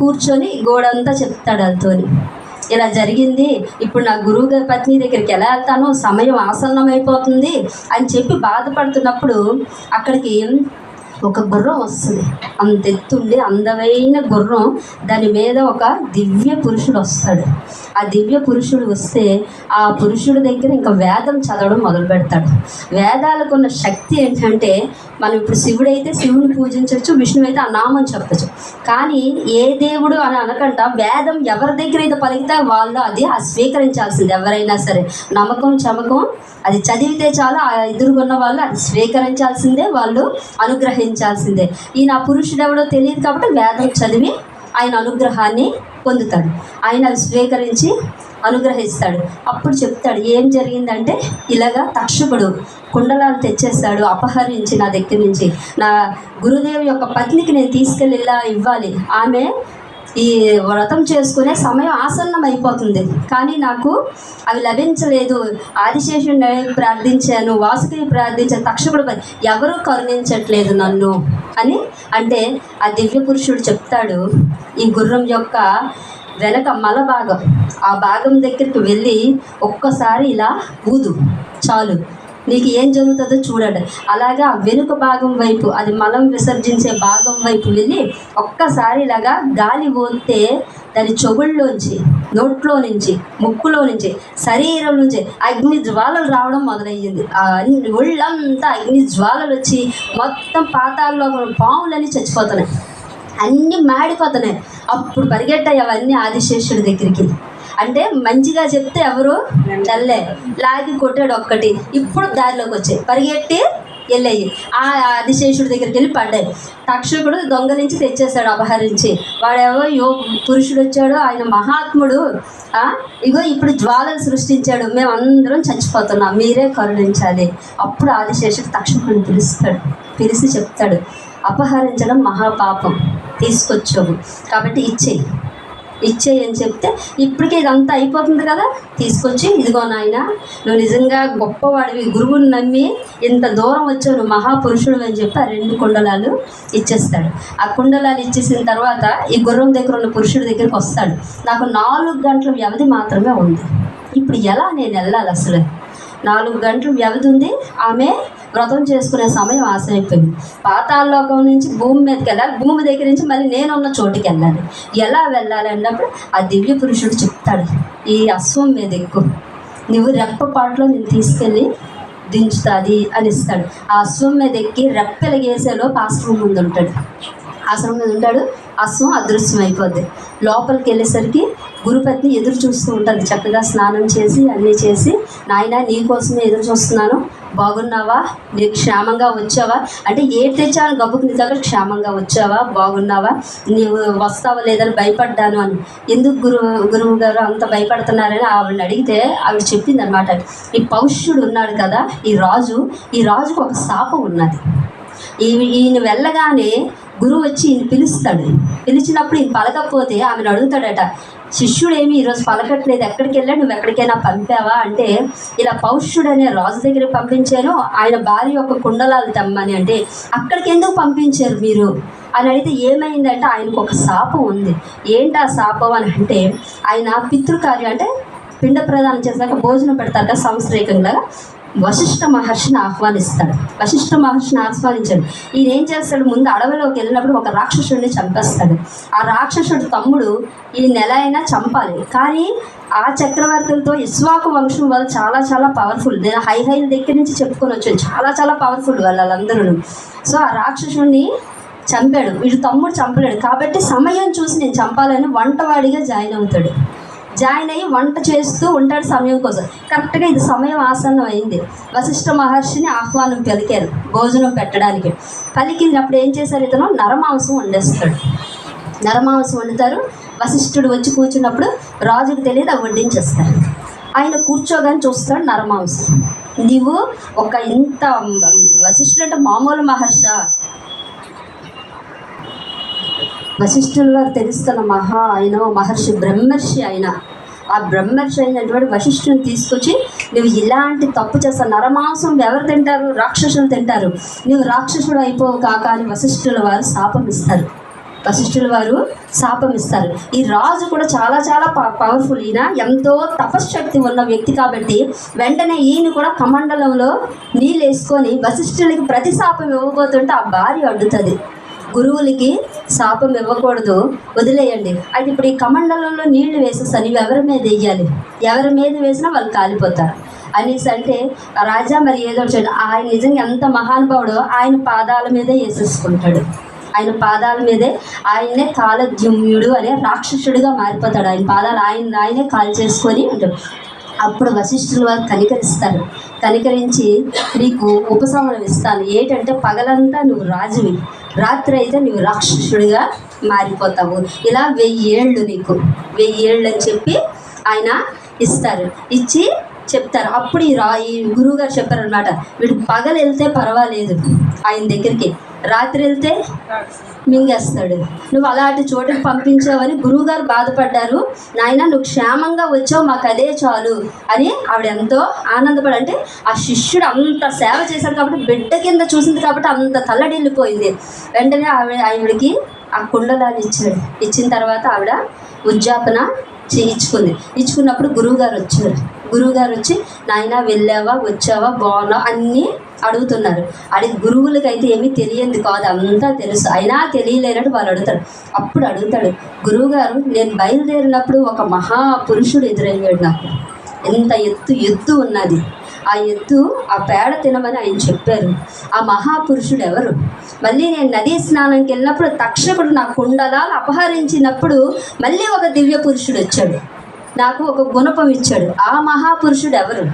కూర్చొని గోడంతా చెప్తాడు. వాళ్ళతోని ఇలా జరిగింది, ఇప్పుడు నా గురువు గారి పత్ని దగ్గరికి ఎలా వెళ్తాను, సమయం ఆసన్నం అయిపోతుంది అని చెప్పి బాధపడుతున్నప్పుడు అక్కడికి ఒక గుర్రం వస్తుంది. అంత ఎత్తుండి అందమైన గుర్రం, దాని మీద ఒక దివ్య పురుషుడు వస్తాడు. ఆ దివ్య పురుషుడు వస్తే ఆ పురుషుడి దగ్గర ఇంకా వేదం చదవడం మొదలు పెడతాడు. వేదాలకు ఉన్న శక్తి ఏంటంటే, మనం ఇప్పుడు శివుడైతే శివుని పూజించవచ్చు, విష్ణువు అయితే ఆ నామం చెప్పచ్చు. కానీ ఏ దేవుడు అని అనకుండా వేదం ఎవరి దగ్గర అయితే పలికితే వాళ్ళు అది స్వీకరించాల్సింది. ఎవరైనా సరే నమ్మకం చమకం అది చదివితే చాలు, ఆ ఎదురుగున్న వాళ్ళు అది స్వీకరించాల్సిందే, వాళ్ళు అనుగ్రహించాల్సిందే. ఈయన ఆ పురుషుడు ఎవడో తెలియదు కాబట్టి వేదం చదివి ఆయన అనుగ్రహాన్ని పొందుతాడు. ఆయన అవి స్వీకరించి అనుగ్రహిస్తాడు. అప్పుడు చెప్తాడు ఏం జరిగిందంటే, ఇలాగా తక్షకుడు కుండలాలు తెచ్చేస్తాడు అపహరించి నా దగ్గర నుంచి. నా గురుదేవి యొక్క పత్నికి నేను తీసుకెళ్ళి ఇలా ఇవ్వాలి, ఆమె ఈ వ్రతం చేసుకునే సమయం ఆసన్నం అయిపోతుంది, కానీ నాకు అవి లభించలేదు. ఆదిశేషుడిని ప్రార్థించాను, వాసుకిని ప్రార్థించాను, తక్షకుడు ఎవరూ కరుణించట్లేదు నన్ను అని అంటే, ఆ దివ్య పురుషుడు చెప్తాడు, ఈ గుర్రం యొక్క వెనక మల భాగం, ఆ భాగం దగ్గరికి వెళ్ళి ఒక్కసారి ఇలా ఊదు చాలు, నీకు ఏం జరుగుతుందో చూడండి. అలాగా వెనుక భాగం వైపు, అది మలం విసర్జించే భాగం వైపు వెళ్ళి ఒక్కసారి ఇలాగా గాలి ఊదితే దాని చెవుల్లోంచి, నోట్లో నుంచి, ముక్కులో నుంచి, శరీరం నుంచి అగ్ని జ్వాలలు రావడం మొదలయ్యింది. ఒళ్ళంతా అగ్ని జ్వాలలు వచ్చి మొత్తం పాతాల్లో పాములన్నీ చచ్చిపోతున్నాయి, అన్నీ మాడిపోతున్నాయి. అప్పుడు పరిగెట్టాయి అవన్నీ ఆదిశేషుడి దగ్గరికి. అంటే మంచిగా చెప్తే ఎవరు చల్లే లాగి కొట్టాడు ఒక్కటి, ఇప్పుడు దారిలోకి వచ్చాయి, పరిగెట్టి వెళ్ళాయి, ఆ ఆదిశేషుడి దగ్గరికి వెళ్ళి పడ్డాయి. తక్షకుడు దొంగలించి తెచ్చేశాడు అపహరించి. వాడేవో పురుషుడు వచ్చాడు, ఆయన మహాత్ముడు, ఇగో ఇప్పుడు జ్వాలలు సృష్టించాడు, మేమందరం చచ్చిపోతున్నాం, మీరే కరుణించాలి. అప్పుడు ఆదిశేషుడు తక్షకుడిని పిలిచి చెప్తాడు, అపహరించడం మహాపాపం, తీసుకొచ్చావు కాబట్టి ఇచ్చేయి అని చెప్తే, ఇప్పటికే ఇదంతా అయిపోతుంది కదా, తీసుకొచ్చి ఇదిగో నాయన, నువ్వు నిజంగా గొప్పవాడివి, గురువుని నమ్మి ఇంత దూరం వచ్చావు, నువ్వు మహాపురుషుడు అని చెప్పి ఆ 2 కుండలాలు ఇచ్చేస్తాడు. ఆ కుండలాలు ఇచ్చేసిన తర్వాత ఈ గుర్రం దగ్గర ఉన్న పురుషుడి దగ్గరికి వస్తాడు. నాకు 4 గంటల వ్యవధి మాత్రమే ఉంది, ఇప్పుడు ఎలా నేను వెళ్ళాలి, అసలు 4 గంటల వ్యవధి ఉంది, ఆమె వ్రతం చేసుకునే సమయం ఆసరైపోయింది. పాతాళలోకం నుంచి భూమి మీదకి వెళ్ళాలి, భూమి దగ్గర నుంచి మళ్ళీ నేనున్న చోటుకి వెళ్ళాలి, ఎలా వెళ్ళాలి అన్నప్పుడు ఆ దివ్య పురుషుడు చెప్తాడు, ఈ అశ్వం మీద ఎక్కువ, నువ్వు రెప్పపాటులో నేను తీసుకెళ్ళి దించుతుంది అని ఇస్తాడు. ఆ అశ్వం మీద ఎక్కి రెప్పెలగేసేలోపు ఆశ్రమం ముందు ఉంటాడు. ఆశ్రమం మీద ఉంటాడు, అశ్వం అదృశ్యం అయిపోద్ది. లోపలికి వెళ్ళేసరికి గురుపత్ని ఎదురు చూస్తూ ఉంటుంది, చక్కగా స్నానం చేసి అన్నీ చేసి, నాయన నీకోసమే ఎదురు చూస్తున్నాను, బాగున్నావా, నీకు క్షేమంగా వచ్చావా అంటే, ఏడు తెచ్చాను గబ్బుకు నీ దగ్గర, క్షేమంగా వచ్చావా, బాగున్నావా, నీవు వస్తావా లేదని భయపడ్డాను అని. ఎందుకు గురువు గారు అంత భయపడుతున్నారని ఆవిడని అడిగితే ఆవిడ చెప్పింది అనమాట, ఈ పౌష్యుడు ఉన్నాడు కదా, ఈ రాజుకు ఒక శాపం ఉన్నది. ఈయన వెళ్ళగానే గురువు వచ్చి ఈయన పిలిచినప్పుడు ఈయన పలకపోతే ఆమెను అడుగుతాడట, శిష్యుడు ఏమి ఈరోజు పలకట్లేదు, ఎక్కడికి వెళ్ళాడు, నువ్వు ఎక్కడికైనా పంపావా అంటే, ఇలా పౌష్యుడు అనే రాజు దగ్గరికి పంపించాను, ఆయన భార్య యొక్క కుండలాలు తెమ్మని అంటే, అక్కడికి ఎందుకు పంపించారు మీరు అని అడిగితే ఏమైందంటే, ఆయనకు ఒక శాపం ఉంది. ఏంటి ఆ శాపం అని అంటే, ఆయన పితృకార్యం అంటే పిండ ప్రదానం చేశాక భోజనం పెడతారు కదా సంవత్సరీకంగా, వశిష్ఠ మహర్షిని ఆహ్వానిస్తాడు. వశిష్ఠ మహర్షిని ఆహ్వానించాడు. ఈయన ఏం చేస్తాడు, ముందు అడవిలోకి వెళ్ళినప్పుడు ఒక రాక్షసుడిని చంపేస్తాడు. ఆ రాక్షసుడి తమ్ముడు ఈ నెల అయినా చంపాలి, కానీ ఆ చక్రవర్తులతో ఇస్వాకు వంశం వాళ్ళు చాలా చాలా పవర్ఫుల్. నేను హైల దగ్గర నుంచి చెప్పుకొని వచ్చాను, చాలా చాలా పవర్ఫుల్ వాళ్ళందరూ. సో ఆ రాక్షసుడిని చంపాడు, వీడు తమ్ముడు చంపలేడు, కాబట్టి సమయం చూసి నేను చంపాలని వంటవాడిగా జాయిన్ అయ్యి వంట చేస్తూ ఉంటాడు సమయం కోసం. కరెక్ట్గా ఇది సమయం ఆసన్నం అయింది. వశిష్ఠ మహర్షిని ఆహ్వానం పలికారు భోజనం పెట్టడానికి. పలికినప్పుడు ఏం చేశారు, ఇతను నరమాంసం వండుతారు. వశిష్ఠుడు వచ్చి కూర్చున్నప్పుడు రాజుకు తెలియదు, అవి వడ్డించేస్తారు. ఆయన కూర్చోగానే చూస్తాడు నరమాంసం. నీవు ఒక ఇంత వశిష్ఠుడు అంటే మామూలు వశిష్ఠుల వారు తెలుస్తున్న ఆయన మహర్షి, బ్రహ్మర్షి అయిన ఆ బ్రహ్మర్షి అయినటువంటి వశిష్ఠుని తీసుకొచ్చి, నువ్వు ఇలాంటి తప్పు చేస్తావు, నరమాంసం ఎవరు తింటారు, రాక్షసులు తింటారు, నువ్వు రాక్షసుడు అయిపోవు కాక అని వశిష్ఠుల వారు శాపం ఇస్తారు. వశిష్ఠుల వారు శాపం ఇస్తారు. ఈ రాజు కూడా చాలా చాలా పవర్ఫుల్. ఈయన ఎంతో తపశ్శక్తి ఉన్న వ్యక్తి కాబట్టి వెంటనే ఈయన కూడా కమండలంలో నీళ్ళు వేసుకొని వశిష్ఠులకి ప్రతి శాపం ఇవ్వబోతుంటే ఆ భార్య అడ్డుతుంది. గురువులకి శాపం ఇవ్వకూడదు, వదిలేయండి. అయితే ఇప్పుడు ఈ కమండలంలో నీళ్లు వేసేస్తాను, ఇవి ఎవరి మీద వేయాలి, ఎవరి మీద వేసినా వాళ్ళు కాలిపోతారు అనేసి అంటే రాజా మరి ఏదో చూడండి, ఆయన నిజంగా ఎంత మహానుభావుడో ఆయన పాదాల మీదే వేసేసుకుంటాడు. ఆయన పాదాల మీదే ఆయనే కాలద్యుమ్యుడు అనే రాక్షసుడిగా మారిపోతాడు. ఆయన పాదాలు ఆయనే కాల్ చేసుకొని ఉంటాడు. అప్పుడు వశిష్ఠుల వారు కనికరిస్తారు. కనికరించి నీకు ఉపశమనం ఇస్తాను, ఏంటంటే పగలంతా నువ్వు రాజువి, రాత్రి అయితే నువ్వు రాక్షసుడిగా మారిపోతావు, ఇలా 1000 ఏళ్ళు నీకు 1000 ఏళ్ళు అని చెప్పి ఆయన ఇస్తారు. ఇచ్చి చెప్తారు. అప్పుడు ఈ గురువుగారు చెప్పారనమాట, వీడు పగలు వెళ్తే పర్వాలేదు ఆయన దగ్గరికి, రాత్రి వెళ్తే మింగేస్తాడు, నువ్వు అలాంటి చోటుకి పంపించావని గురువుగారు బాధపడ్డారు. నాయన నువ్వు క్షేమంగా వచ్చావు, మాకు అదే చాలు అని ఆవిడ ఎంతో ఆనందపడి, అంటే ఆ శిష్యుడు అంత సేవ చేశాడు కాబట్టి బిడ్డ కింద చూసింది కాబట్టి అంత తల్లడిల్లిపోయింది. వెంటనే ఆవిడకి ఆ కుండలాన్ని ఇచ్చాడు. ఇచ్చిన తర్వాత ఆవిడ ఉద్యాపన ఇచ్చుకున్నప్పుడు గురువుగారు వచ్చి నాయన వెళ్ళావా వచ్చావా బాగున్నావా అన్నీ అడుగుతున్నారు. గురువులకైతే ఏమీ తెలియంది కాదు, అంతా తెలుసు, అయినా తెలియలేనట్టు వాళ్ళు అడుగుతారు. అప్పుడు అడుగుతాడు గురువుగారు, నేను బయలుదేరినప్పుడు ఒక మహాపురుషుడు ఎదురయ్యాడు నాకు, ఎంత ఎత్తు ఉన్నది, ఆ ఎత్తు ఆ పేడ తినమని ఆయన చెప్పారు. ఆ మహాపురుషుడు ఎవరు? మళ్ళీ నేను నదీ స్నానంకి వెళ్ళినప్పుడు తక్షకుడు నా కుండలాలు అపహరించినప్పుడు మళ్ళీ ఒక దివ్య పురుషుడు వచ్చాడు, నాకు ఒక గుణపం ఇచ్చాడు. ఆ మహాపురుషుడు ఎవరు?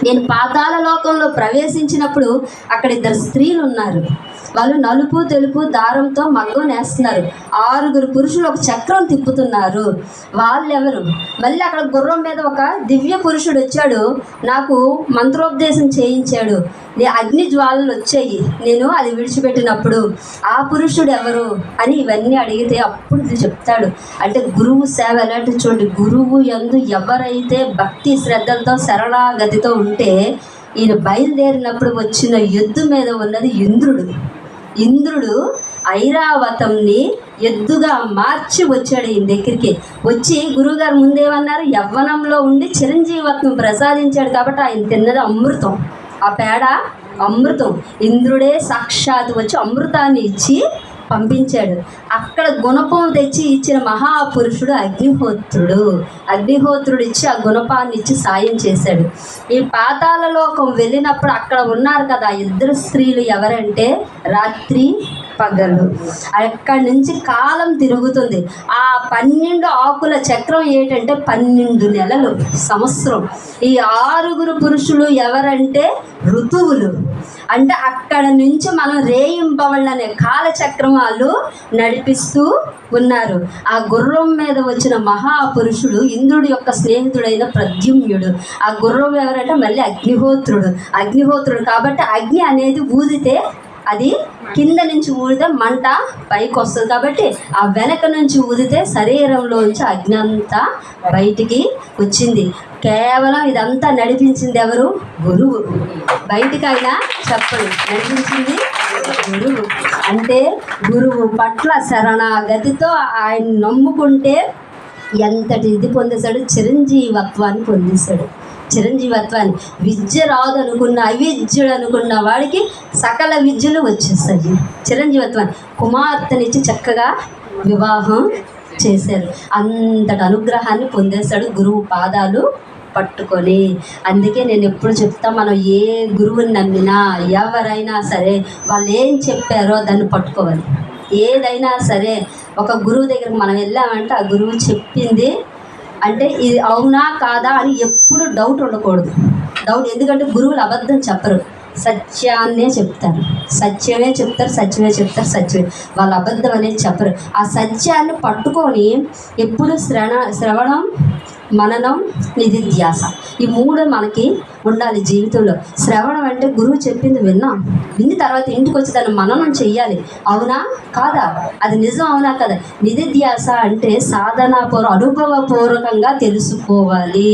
నేను పాతాళ లోకంలో ప్రవేశించినప్పుడు అక్కడ 2 స్త్రీలు ఉన్నారు, వాళ్ళు నలుపు తెలుపు దారంతో మగ్గం నేస్తున్నారు. 6 పురుషులు ఒక చక్రం తిప్పుతున్నారు, వాళ్ళెవరు? మళ్ళీ అక్కడ గుర్రం మీద ఒక దివ్య పురుషుడు వచ్చాడు, నాకు మంత్రోపదేశం చేయించాడు, అగ్ని జ్వాలలు వచ్చాయి నేను అది విడిచిపెట్టినప్పుడు, ఆ పురుషుడు ఎవరు అని ఇవన్నీ అడిగితే అప్పుడు చెప్తాడు. అంటే గురువు సేవ ఎలాంటి చూడండి, గురువు యందు ఎవరైతే భక్తి శ్రద్ధలతో శరణాగతితో ఉంటే, ఈయన బయలుదేరినప్పుడు వచ్చిన ఎద్దు మీద ఉన్నది ఇంద్రుడు ఐరావతంని ఎద్దుగా మార్చి వచ్చాడు ఈయన దగ్గరికి. వచ్చి గురువుగారు ముందేమన్నారు, యవ్వనంలో ఉండి చిరంజీవత్వం ప్రసాదించాడు కాబట్టి ఆయన తిన్నది అమృతం, ఆ పేడ అమృతం. ఇంద్రుడే సాక్షాత్ వచ్చి అమృతాన్ని ఇచ్చి పంపించాడు. అక్కడ గుణపం తెచ్చి ఇచ్చిన మహాపురుషుడు అగ్నిహోత్రుడు ఇచ్చి ఆ గుణపాన్ని ఇచ్చి సాయం చేశాడు. ఈ పాతాళ లోకం వెళ్ళినప్పుడు అక్కడ ఉన్నారు కదా 2 స్త్రీలు, ఎవరంటే రాత్రి పగలు. అక్కడి నుంచి కాలం తిరుగుతుంది. ఆ 12 ఆకుల చక్రం ఏంటంటే 12 నెలలు, సంవత్సరం. ఈ 6 పురుషులు ఎవరంటే ఋతువులు. అంటే అక్కడ నుంచి మనం రేయింపవళ్ళనే కాలచక్రం వాళ్ళు నడిపిస్తూ ఉన్నారు. ఆ గుర్రం మీద వచ్చిన మహాపురుషుడు ఇంద్రుడి యొక్క స్నేహితుడైన ప్రద్యుమ్నుడు. ఆ గుర్రం ఎవరంటే మళ్ళీ అగ్నిహోత్రుడు కాబట్టి అగ్ని అనేది ఊదితే అది కింద నుంచి ఊదితే మంట పైకి వస్తుంది కాబట్టి ఆ వెనక నుంచి ఊదితే శరీరంలోంచి అగ్ని అంతా బయటికి వచ్చింది. కేవలం ఇదంతా నడిపించింది ఎవరు? గురువు. బయటికి అయినా చెప్పండి, నడిపించింది గురువు. అంటే గురువు పట్ల శరణాగతితో ఆయన నమ్ముకుంటే ఎంతటి ఇది పొందేశాడు, చిరంజీవత్వాన్ని పొందేశాడు. విద్య రాదు అనుకున్న, అవిద్యుడు అనుకున్న వాడికి సకల విద్యలు వచ్చేస్తాయి. చిరంజీవత్వాన్ని కుమార్తెనిచ్చి చక్కగా వివాహం చేశారు. అంతటి అనుగ్రహాన్ని పొందేశాడు గురువు పాదాలు పట్టుకొని. అందుకే నేను ఎప్పుడు చెప్తా, మనం ఏ గురువుని నమ్మినా ఎవరైనా సరే వాళ్ళు ఏం చెప్పారో దాన్ని పట్టుకోవాలి. ఏదైనా సరే ఒక గురువు దగ్గరికి మనం వెళ్ళామంటే ఆ గురువు చెప్పింది అంటే ఇది అవునా కాదా అని ఎప్పుడు డౌట్ ఉండకూడదు. ఎందుకంటే గురువులు అబద్ధం చెప్పరు, సత్యాన్నే చెప్తారు. సత్యమే వాళ్ళు అబద్ధం అనేది చెప్పరు. ఆ సత్యాన్ని పట్టుకొని ఎప్పుడు శ్రవణం, మననం, నిధిధ్యాస, ఈ 3 మనకి ఉండాలి జీవితంలో. శ్రవణం అంటే గురువు చెప్పింది విన్నాం, విన్న తర్వాత ఇంటికి వచ్చి దాన్ని మననం చెయ్యాలి. అవునా కాదా? అది నిజం అవునా కదా? నిధిధ్యాస అంటే అనుభవపూర్వకంగా తెలుసుకోవాలి.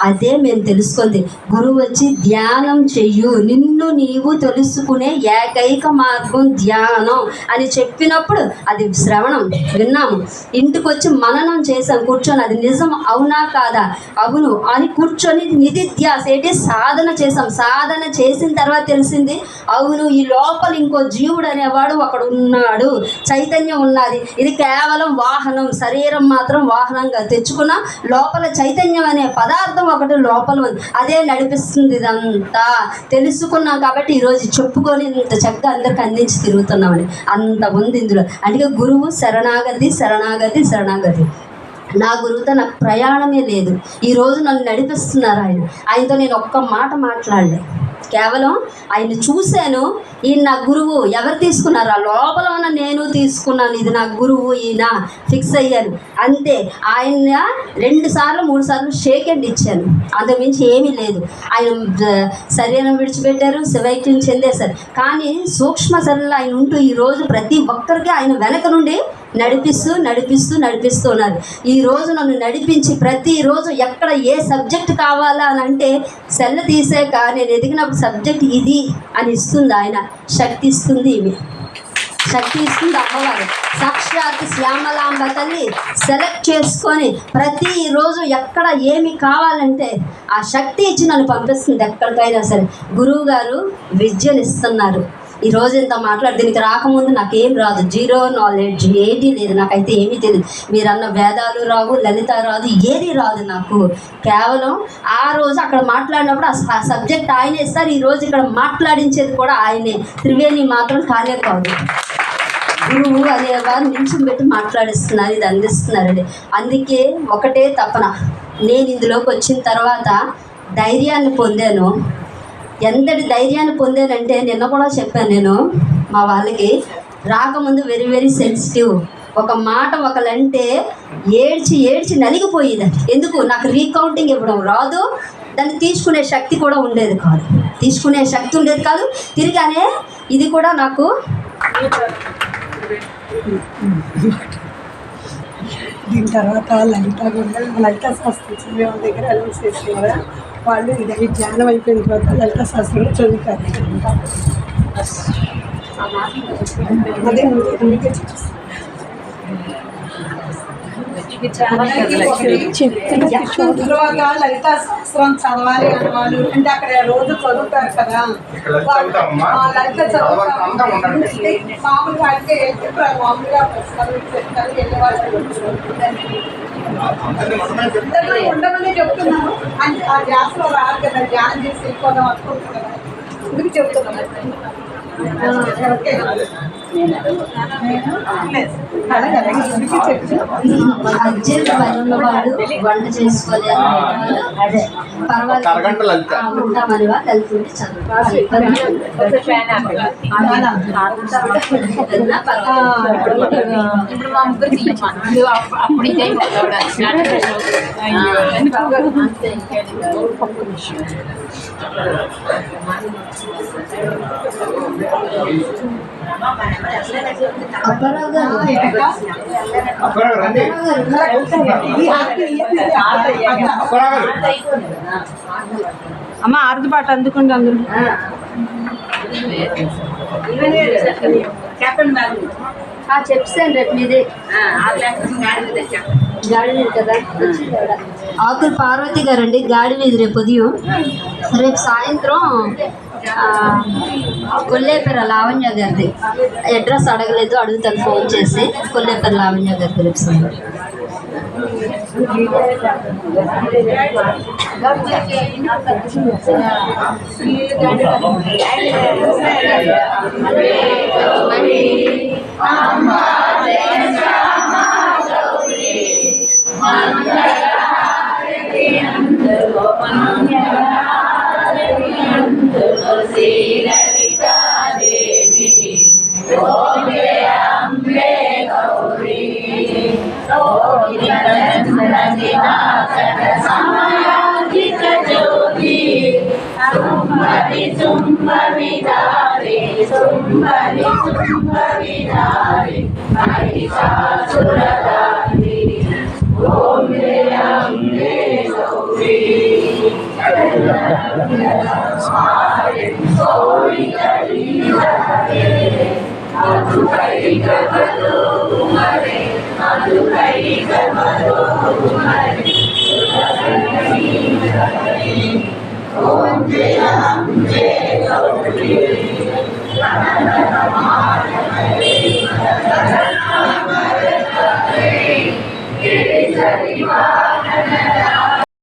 అదే మేము తెలుసుకుంది. గురువు వచ్చి ధ్యానం చెయ్యు, నిన్ను నీవు తెలుసుకునే ఏకైక మార్గం ధ్యానం అని చెప్పినప్పుడు అది శ్రవణం విన్నాము, ఇంటికి వచ్చి మననం చేసాం కూర్చొని, అది నిజం అవునా కాదా? అవును అని కూర్చొని నిధిధ్యాస ఏంటి సాధన చేసాం. సాధన చేసిన తర్వాత తెలిసింది అవును ఈ లోపల ఇంకో జీవుడు అనేవాడు అక్కడ ఉన్నాడు, చైతన్యం ఉన్నది. ఇది కేవలం వాహనం, శరీరం మాత్రం వాహనంగా తెచ్చుకున్న లోపల చైతన్యం అనే పదార్థం ఒకటి లోపల ఉంది, అదే నడిపిస్తుంది. ఇదంతా తెలుసుకున్నాం కాబట్టి ఈరోజు చెప్పుకొని ఇంత చక్కగా అందరికి అందించి తిరుగుతున్నామని అంత ఉంది ఇందులో. అందుకే గురువు శరణాగతి శరణాగతి శరణాగతి. నా గురువుతో నాకు ప్రయాణమే లేదు. ఈరోజు నన్ను నడిపిస్తున్నారు ఆయనతో నేను ఒక్క మాట మాట్లాడలే, కేవలం ఆయన చూశాను. ఈయన నా గురువు. ఎవరు తీసుకున్నారు? ఆ లోపల ఉన్న నేను తీసుకున్నాను, ఇది నా గురువు ఈయన ఫిక్స్ అయ్యాను అంతే. ఆయన 2 సార్లు 3 సార్లు షేక్ హ్యాండ్ ఇచ్చాను, అంతకుమించి ఏమీ లేదు. ఆయన శరీరం విడిచిపెట్టారు, శివైక్యం చెందేశారు. కానీ సూక్ష్మ శరీరంలో ఆయన ఉంటూ ఈరోజు ప్రతి ఒక్కరికి ఆయన వెనక నుండి నడిపిస్తూ ఉన్నారు. ఈరోజు నన్ను నడిపించి ప్రతిరోజు ఎక్కడ ఏ సబ్జెక్ట్ కావాలా అని అంటే సెల్ తీసాక నేను ఎదిగినప్పుడు సబ్జెక్ట్ ఇది అని ఇస్తుంది ఆయన. శక్తి ఇస్తుంది, శక్తి ఇస్తుంది అమ్మవారు. సాక్షాత్ శ్యామలాంబ తల్లి సెలెక్ట్ చేసుకొని ప్రతిరోజు ఎక్కడ ఏమి కావాలంటే ఆ శక్తి ఇచ్చి నన్ను పంపిస్తుంది ఎక్కడికైనా సరే. గురువు గారు విద్యను ఇస్తున్నారు. ఈరోజు ఇంత దీనికి రాకముందు నాకేం రాదు, 0 నాలెడ్జ్, ఏది లేదు, నాకైతే ఏమీ తెలియదు. మీరన్న వేదాలు రావు, లలిత రాదు, ఏది రాదు నాకు. కేవలం ఆ రోజు అక్కడ మాట్లాడినప్పుడు ఆ సబ్జెక్ట్ ఆయనే ఇస్తారు, ఈరోజు ఇక్కడ మాట్లాడించేది కూడా ఆయనే. త్రివేణి మాత్రం కానే కాదు, గురువు అనేవారు నిమిషం పెట్టి మాట్లాడిస్తున్నారు, ఇది అందిస్తున్నారండి. అందుకే ఒకటే తపన, నేను ఇందులోకి వచ్చిన తర్వాత ధైర్యాన్ని పొందాను. ఎంతటి ధైర్యాన్ని పొందానంటే నిన్న కూడా చెప్పాను నేను మా వాళ్ళకి, రాకముందు వెరీ వెరీ సెన్సిటివ్. ఒక మాట ఒకలంటే ఏడ్చి నలిగిపోయేది. ఎందుకు? నాకు రీకౌంటింగ్ ఇవ్వడం రాదు, దాన్ని తీసుకునే శక్తి కూడా ఉండేది కాదు. తిరిగానే ఇది కూడా నాకు దీని తర్వాత లలితా శాస్త్రం చదివే వాళ్ళ దగ్గర అలౌన్స్ చేసి కదా వాళ్ళు ఇది ధ్యానం అయిపోయిన తర్వాత లలితా శాస్త్రం చదువుతారు. అదే తర్వాత లలితా శాస్త్రం చదవాలి అనేవాళ్ళు అంటే అక్కడ రోజు చదువుతారు కదా, లలిత మామూలుగా అంటే మామూలుగా చెప్తారు వెళ్ళేవాళ్ళు ఉండమని చెప్తున్నాను. అంటే ఆ ధ్యాసలో రాదు కదా, ధ్యానం చేసి వెళ్ళిపోదాం అనుకుంటున్నాను కదా, ఎందుకు చెప్తున్నాను. అర్జెంట్ పని ఉన్నవాడు వంట చేసుకోలేదు, అదే పర్వాలేదు ఉంటామని వాళ్ళు వెళ్తుంటే అమ్మ ఆరుది పాట అందుకుంటే అందరూ చెప్పాను రేపు మీదే గాడి మీద కదా. ఆకులు పార్వతి గారండి, గాడి మీద రేపు ఉదయం, రేపు సాయంత్రం కొల్లేపేర లావణ్య గారిది అడ్రస్ అడగలేదు, అడుగుతాను ఫోన్ చేసి. కొల్లేపేర లావణ్య గారి తెలుస్తుంది.